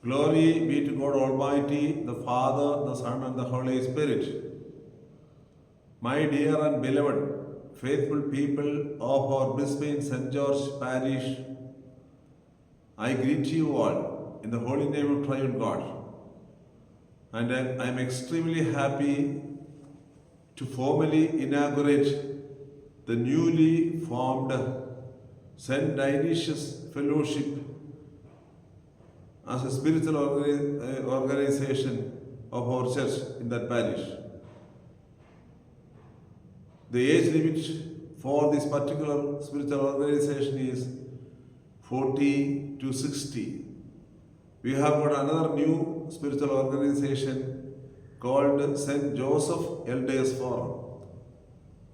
Glory be to God Almighty, the Father, the Son, and the Holy Spirit. My dear and beloved, faithful people of our Brisbane St. George Parish, I greet you all in the holy name of Triune God. And I am extremely happy to formally inaugurate the newly formed St. Dionysius Fellowship as a spiritual organization of our church in that parish. The age limit for this particular spiritual organization is 40 to 60. We have got another new spiritual organization called St. Joseph Elders Forum.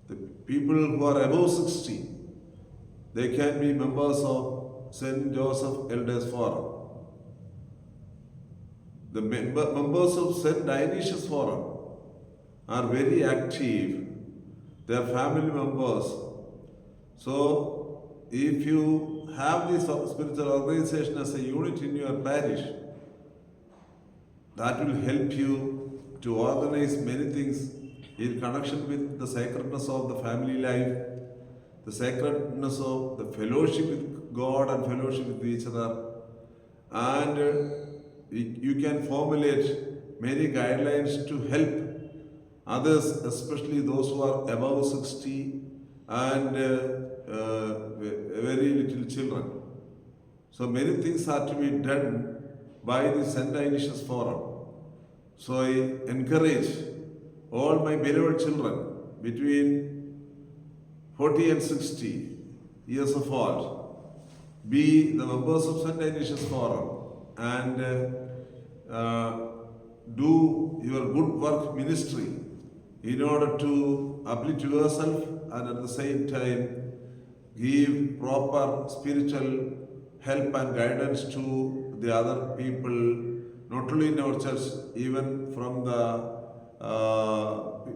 The people who are above 60, they can be members of St. Joseph Elders Forum. The members of St. Dionysius Forum are very active. They are family members. So, if you have this spiritual organization as a unit in your parish, that will help you to organize many things in connection with the sacredness of the family life, the sacredness of the fellowship with God and fellowship with each other, and you can formulate many guidelines to help others, especially those who are above 60 and very little children. So many things are to be done by the St. Dionysius Forum. So I encourage all my beloved children between 40 and 60 years of age, be the members of St. Dionysius Forum and do your good work ministry in order to uplift yourself and at the same time give proper spiritual help and guidance to the other people, not only in our church, even from the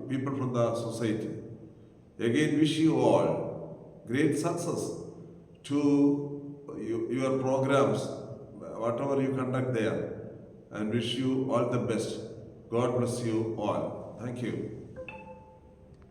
people from the society. Again, wish you all great success to your programs, whatever you conduct there, and wish you all the best. God bless you all. Thank you.